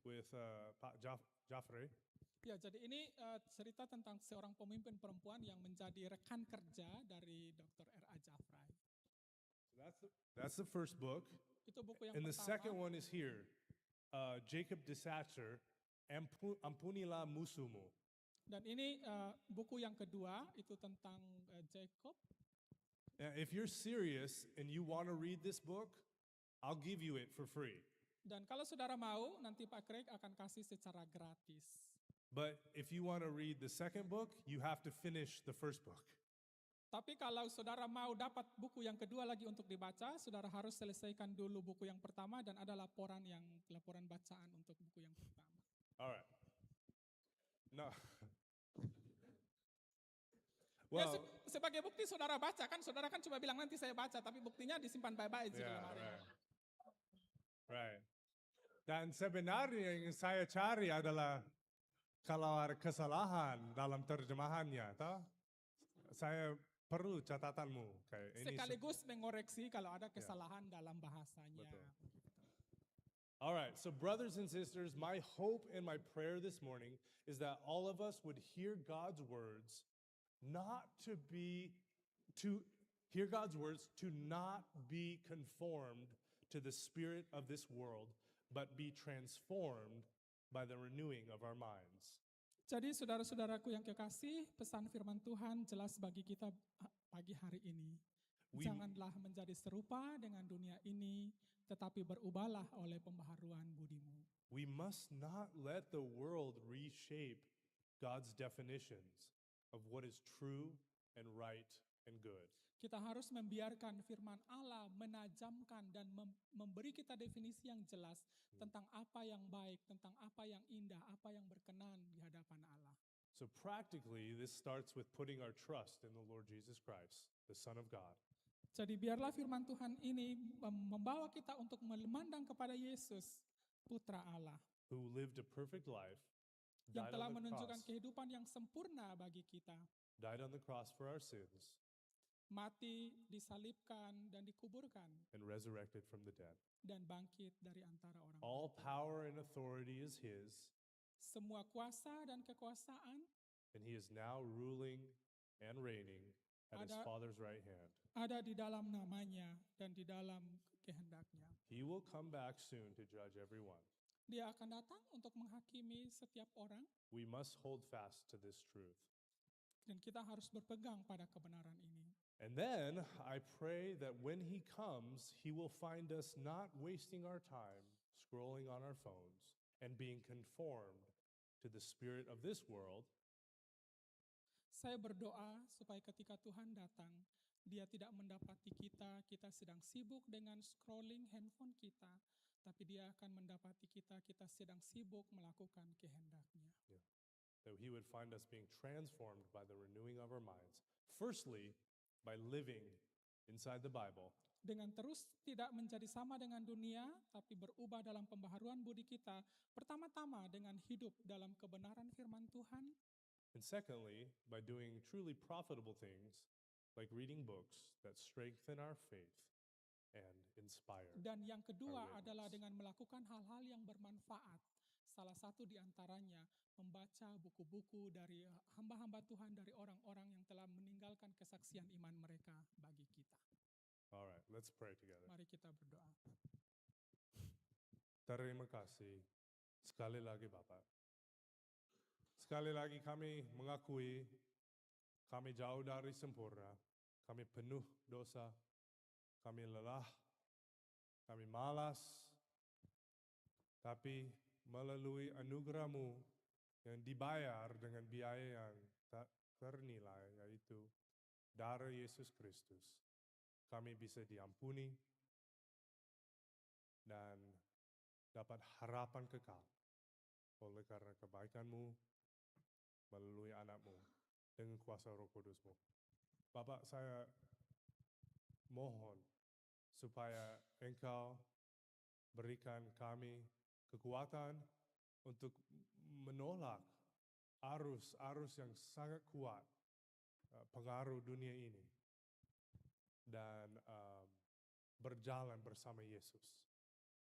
with Pak Jafre. Ya, jadi ini cerita tentang seorang pemimpin perempuan yang menjadi rekan kerja dari Dr. R.A. Jafrai. That's the first book. Itu buku yang And the second pertama. one is here, Jacob Desatcher, Ampunilah Musuhmu. Dan ini buku yang kedua, itu tentang Jacob. Now, if you're serious and you want to read this book, I'll give you it for free. Dan kalau saudara mau, nanti Pak Craig akan kasih secara gratis. But if you want to read the second book, you have to finish the first book. Tapi kalau saudara mau dapat buku yang kedua lagi untuk dibaca, saudara harus selesaikan dulu buku yang pertama dan ada laporan bacaan untuk buku yang pertama. All right. No. Ya, Well, sebagai bukti saudara baca kan, saudara kan cuma bilang nanti saya baca, tapi buktinya disimpan baik-baik di yeah, lemari. right. Dan sebenarnya yang saya cari adalah kalau ada kesalahan dalam terjemahannya, toh, saya perlu catatanmu. Kayak ini. Sekaligus mengoreksi kalau ada kesalahan dalam bahasanya. Betul. All right, so brothers and sisters, my hope and my prayer this morning is that all of us would hear God's words, to not be conformed to the spirit of this world, but be transformed by the renewing of our minds. Jadi saudara-saudaraku yang kekasih, pesan firman Tuhan jelas bagi kita pagi hari ini. We- Janganlah menjadi serupa dengan dunia ini, tetapi berubahlah oleh pembaharuan budimu. We must not let the world reshape God's definitions of what is true and right and good. Kita harus membiarkan firman Allah menajamkan dan memberi kita definisi yang jelas tentang apa yang baik, tentang apa yang indah, apa yang berkenan di hadapan Allah. So practically, this starts with putting our trust in the Lord Jesus Christ, the Son of God. Jadi biarlah firman Tuhan ini membawa kita untuk memandang kepada Yesus, Putra Allah, who lived a perfect life, yang died telah on the menunjukkan cross, kehidupan yang sempurna bagi kita. died on the cross for our sins, Mati, disalibkan, dan dikuburkan, and resurrected from the dead. dan bangkit dari antara orang All mati. power and authority is His, Semua kuasa dan kekuasaan and He is now ruling and reigning at His Ada- Father's right hand. ada di dalam namanya dan di dalam kehendaknya. He will come back soon to judge everyone. Dia akan datang untuk menghakimi setiap orang, We must hold fast to this truth. dan kita harus berpegang pada kebenaran ini. And then I pray that when He comes, He will find us not wasting our time scrolling on our phones and being conformed to the spirit of this world, Saya berdoa supaya ketika Tuhan datang, Dia tidak mendapati kita sedang sibuk dengan scrolling handphone kita, tapi Dia akan mendapati kita sedang sibuk melakukan kehendaknya. that He would find us being transformed by the renewing of our minds. Firstly, by living inside the Bible, Dengan terus tidak menjadi sama dengan dunia, tapi berubah dalam pembaharuan budi kita, pertama-tama dengan hidup dalam kebenaran firman Tuhan, and secondly, by doing truly profitable things like reading books that strengthen our faith and inspire. dan yang kedua Our witness. adalah dengan melakukan hal-hal yang bermanfaat. Salah satu di antaranya membaca buku-buku dari hamba-hamba Tuhan, dari orang-orang yang telah meninggalkan kesaksian iman mereka bagi kita. All right, let's pray together. Mari kita berdoa. Terima kasih sekali lagi Bapak. Sekali lagi kami mengakui kami jauh dari sempurna, kami penuh dosa, kami lelah, kami malas, tapi melalui anugerah-Mu yang dibayar dengan biaya yang tak ternilai, yaitu darah Yesus Kristus, kami bisa diampuni dan dapat harapan kekal oleh karena kebaikan-Mu melalui anak-Mu dengan kuasa Roh Kudus-Mu. Bapak, saya mohon supaya Engkau berikan kami kekuatan untuk menolak arus-arus yang sangat kuat pengaruh dunia ini dan berjalan bersama Yesus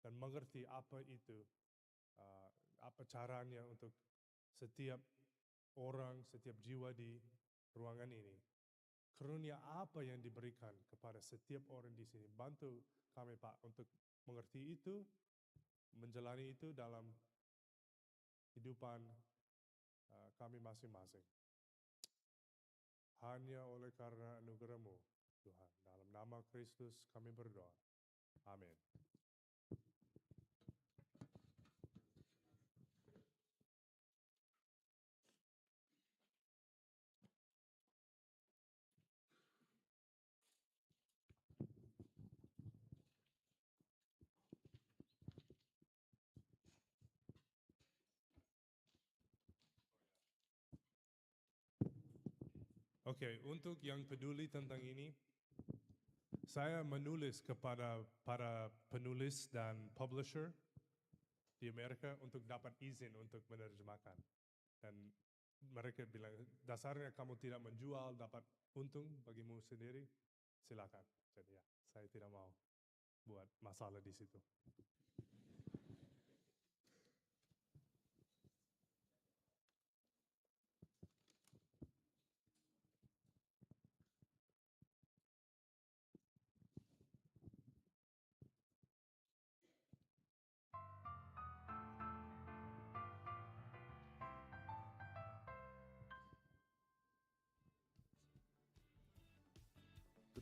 dan mengerti apa itu, apa caranya untuk setiap orang, setiap jiwa di ruangan ini. Karunia apa yang diberikan kepada setiap orang di sini. Bantu kami Pak untuk mengerti itu, menjalani itu dalam kehidupan kami masing-masing. Hanya oleh karena anugerah-Mu, Tuhan. Dalam nama Kristus kami berdoa. Amin. Oke, untuk yang peduli tentang ini, saya menulis kepada para penulis dan publisher di Amerika untuk dapat izin untuk menerjemahkan. Dan mereka bilang, dasarnya kamu tidak menjual, dapat untung bagimu sendiri, silakan. Jadi ya, saya tidak mau buat masalah di situ.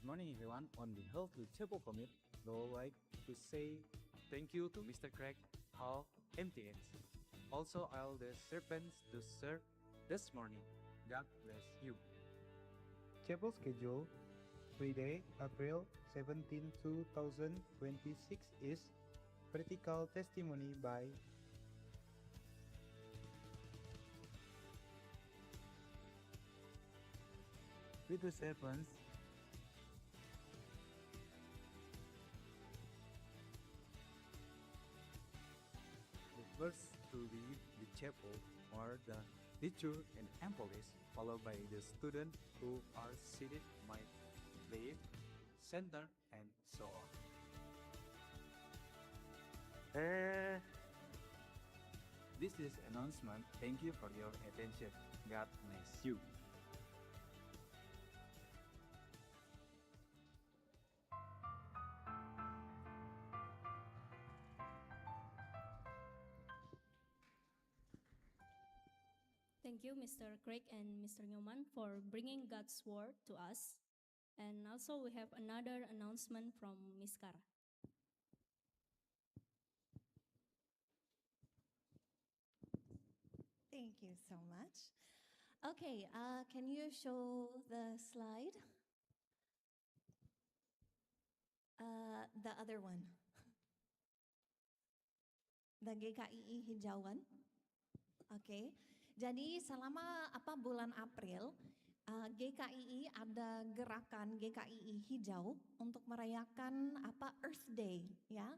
Good morning, everyone. On behalf of Chapel Commit, I would like to say thank you to Mr. Craig, Hall, MTX. Also, all the servants to serve this morning. God bless you. Chapel schedule Friday, April 17, 2026 is Practical Testimony by with the servants. The first to leave the chapel are the teacher and employees, followed by the students who are seated by left, center, and so on. This is announcement. Thank you for your attention. God bless you. Thank you, Mr. Craig and Mr. Newman, for bringing God's word to us. And also we have another announcement from Miss Kara. Thank you so much. Okay, can you show the slide? The other one. The GKII hijauan. Oke. Jadi selama bulan April, GKII ada gerakan GKII hijau untuk merayakan Earth Day, ya,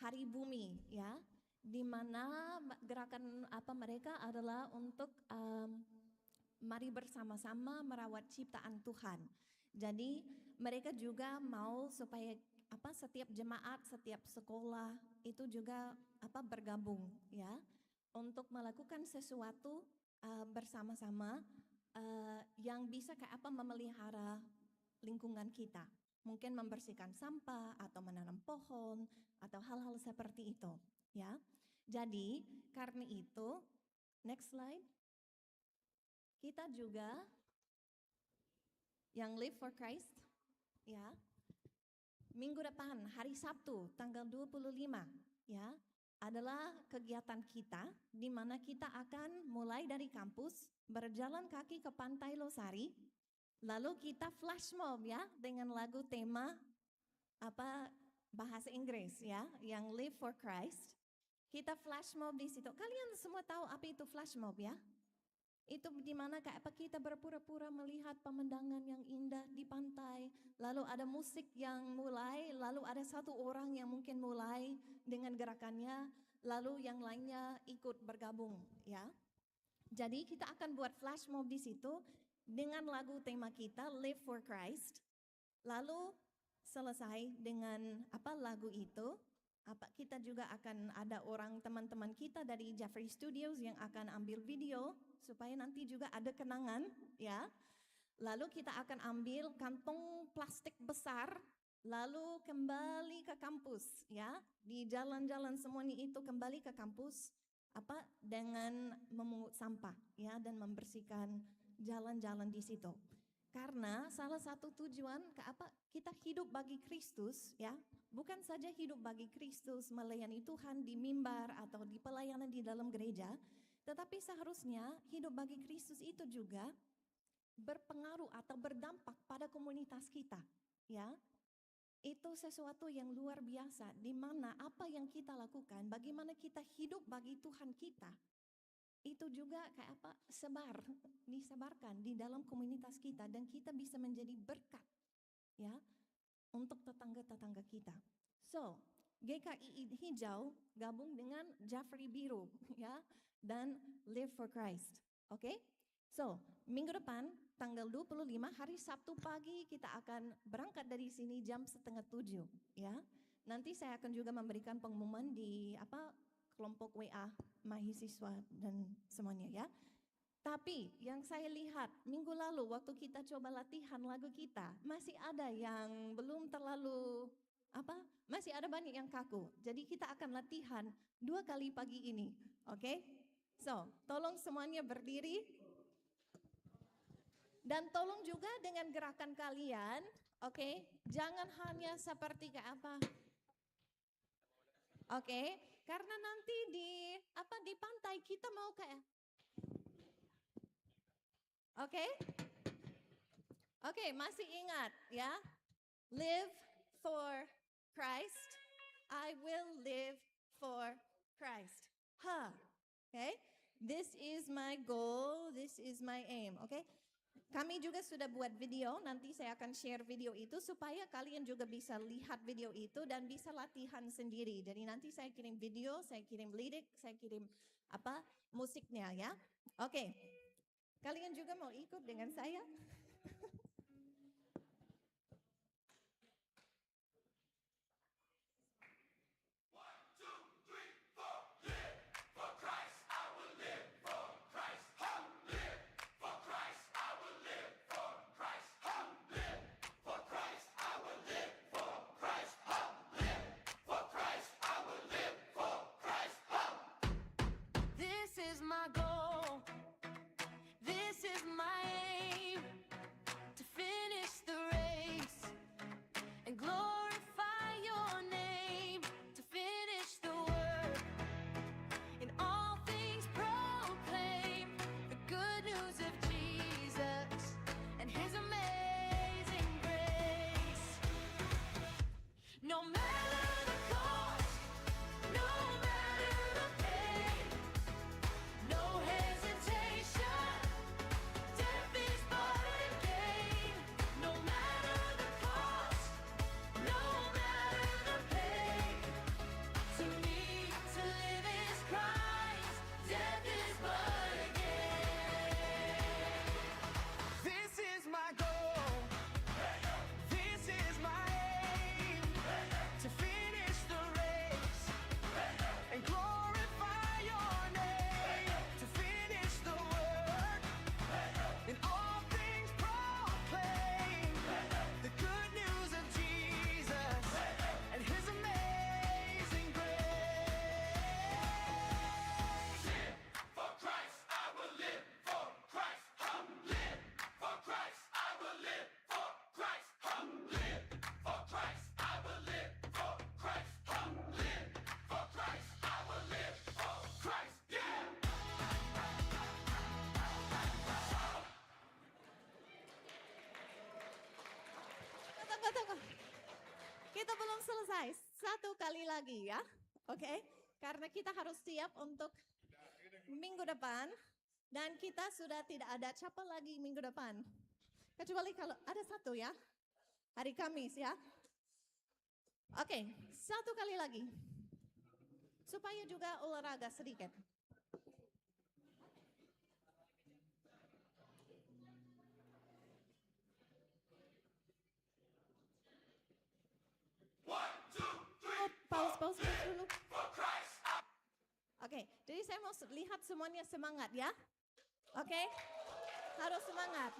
Hari Bumi, ya, di mana gerakan mereka adalah untuk mari bersama-sama merawat ciptaan Tuhan. Jadi mereka juga mau supaya setiap jemaat, setiap sekolah itu juga bergabung, ya, untuk melakukan sesuatu bersama-sama yang bisa memelihara lingkungan kita. Mungkin membersihkan sampah atau menanam pohon atau hal-hal seperti itu, ya. Jadi karena itu, next slide. Kita juga yang Live for Christ, ya. Minggu depan, hari Sabtu, tanggal 25, ya, adalah kegiatan kita di mana kita akan mulai dari kampus, berjalan kaki ke Pantai Losari, lalu kita flash mob, ya, dengan lagu tema bahasa Inggris, ya, yang Live for Christ. Kita flash mob di situ. Kalian semua tahu apa itu flash mob, ya? Itu di mana kita berpura-pura melihat pemandangan yang indah di pantai, lalu ada musik yang mulai, lalu ada satu orang yang mungkin mulai dengan gerakannya, lalu yang lainnya ikut bergabung, ya. Jadi kita akan buat flash mob di situ dengan lagu tema kita Live for Christ. Lalu selesai dengan lagu itu, kita juga akan ada orang teman-teman kita dari Jeffrey Studios yang akan ambil video supaya nanti juga ada kenangan, ya. Lalu kita akan ambil kantong plastik besar, lalu kembali ke kampus, ya. Di jalan-jalan semuanya itu kembali ke kampus dengan memungut sampah, ya, dan membersihkan jalan-jalan di situ. Karena salah satu tujuan kita hidup bagi Kristus, ya. Bukan saja hidup bagi Kristus melayani Tuhan di mimbar atau di pelayanan di dalam gereja, tetapi seharusnya hidup bagi Kristus itu juga berpengaruh atau berdampak pada komunitas kita, ya. Itu sesuatu yang luar biasa di mana apa yang kita lakukan, bagaimana kita hidup bagi Tuhan kita, itu juga disebarkan di dalam komunitas kita dan kita bisa menjadi berkat, ya, untuk tetangga-tetangga kita. So, GKII hijau gabung dengan Jeffrey biru, ya, dan Live for Christ. Oke? So, minggu depan tanggal 25 hari Sabtu pagi kita akan berangkat dari sini jam 6:30, ya. Nanti saya akan juga memberikan pengumuman di kelompok WA mahasiswa dan semuanya, ya. Tapi yang saya lihat minggu lalu waktu kita coba latihan lagu kita, masih ada yang belum terlalu masih ada banyak yang kaku. Jadi kita akan latihan 2 kali pagi ini, oke? So, tolong semuanya berdiri. Dan tolong juga dengan gerakan kalian, oke? Jangan hanya seperti kayak apa. Oke, karena nanti di pantai kita mau kayak Oke, masih ingat ya? Live for Christ. I will live for Christ. Okay? This is my goal, this is my aim, okay? Kami juga sudah buat video, nanti saya akan share video itu supaya kalian juga bisa lihat video itu dan bisa latihan sendiri. Jadi nanti saya kirim video, saya kirim lirik, saya kirim musiknya ya. Oke. Kalian juga mau ikut dengan saya? No matter the cost, no matter the pain, no hesitation, death is but a gain. No matter the cost, no matter the pain, to me to live is Christ, death is but a gain. This is my goal, this is my to finish the race and glorify your name, to finish the work in all things proclaim the good news of Jesus and his amazing grace. Live for Christ, I will live for Christ. Live for Christ, I will live for Christ. Live for Christ, I will live for Christ. Live for Christ, I will live for Christ. Yeah. Tunggu. Kita belum selesai. Satu kali lagi ya. Oke? Karena kita harus siap untuk minggu depan. Dan kita sudah tidak ada chapel lagi minggu depan. Kecuali kalau ada satu ya. Hari Kamis ya. Oke, satu kali lagi. Supaya juga olahraga sedikit. Pause dulu. Oke, jadi saya mau lihat semuanya semangat ya. Oke, harus semangat.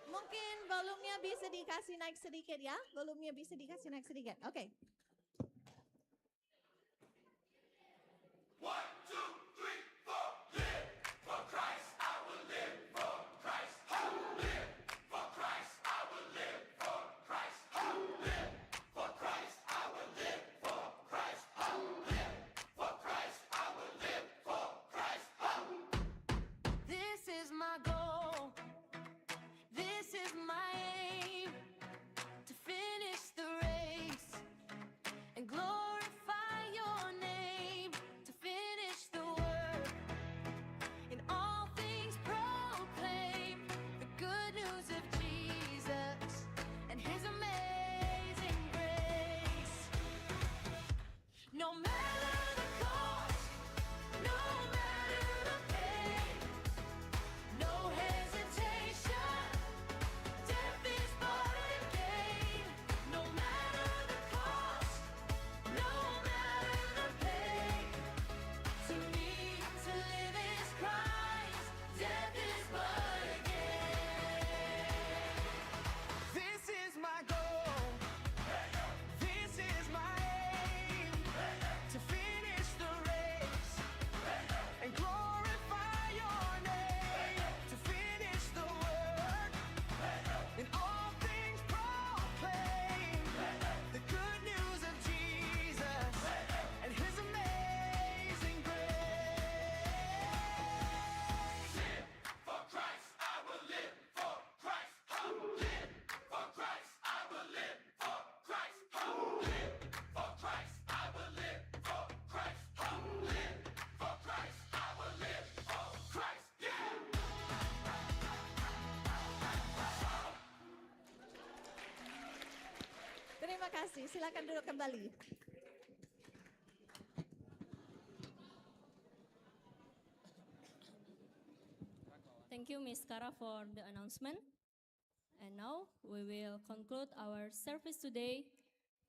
Mungkin volumenya bisa dikasih naik sedikit ya. Volumenya bisa dikasih naik sedikit. Oke. This is my goal, this is my aim, to finish the race silakan duduk kembali. Thank you, Ms. Kara, for the announcement. And now we will conclude our service today.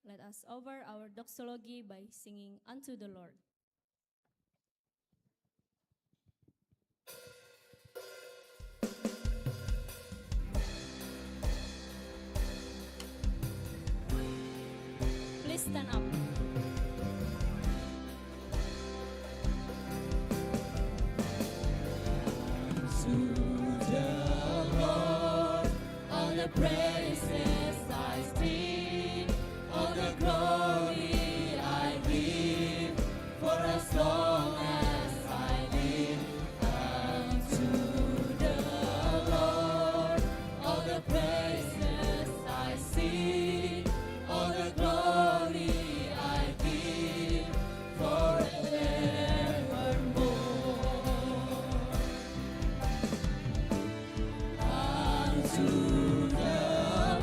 Let us offer our doxology by singing unto the Lord. Please stand up. All the praises I sing, all the glory I give, for as long as I live unto the Lord. All the praises I sing, all the glory I give, forevermore. Unto the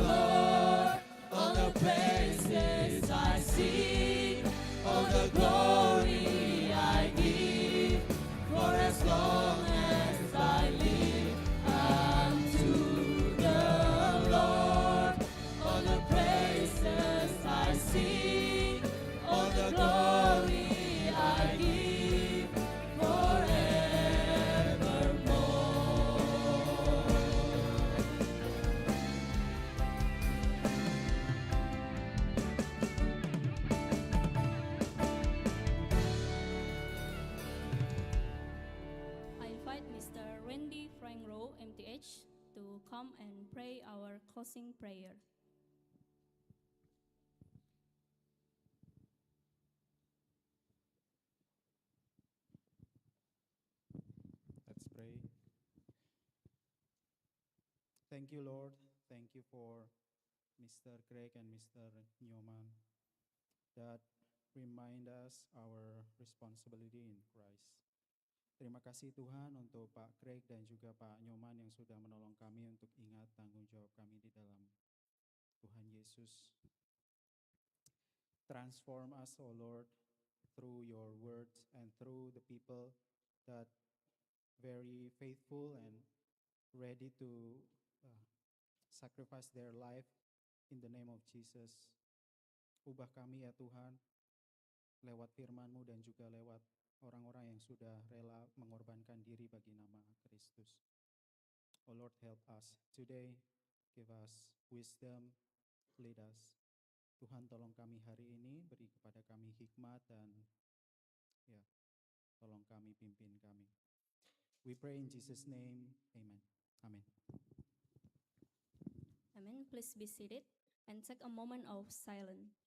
Lord, all the praises I sing, all the glory I give, for as long as I live. Unto the Lord, all the praises I sing, all the glory I give, forevermore. I invite Mr. Randy Frangro, MTH, to come and pray our closing prayer. Let's pray. Thank you, Lord. Thank you for Mr. Craig and Mr. Newman that remind us our responsibility in Christ. Terima kasih Tuhan untuk Pak Craig dan juga Pak Nyoman yang sudah menolong kami untuk ingat tanggung jawab kami di dalam Tuhan Yesus. Transform us, O Lord, through your words and through the people that very faithful and ready to sacrifice their life in the name of Jesus. Ubah kami ya Tuhan, lewat firman-Mu dan juga lewat orang-orang yang sudah rela mengorbankan diri bagi nama Kristus. Oh Lord, help us today, give us wisdom, lead us. Tuhan tolong kami hari ini, beri kepada kami hikmat dan ya, tolong kami, pimpin kami. We pray in Jesus' name, amen. Amen. Amen. Please be seated and take a moment of silence.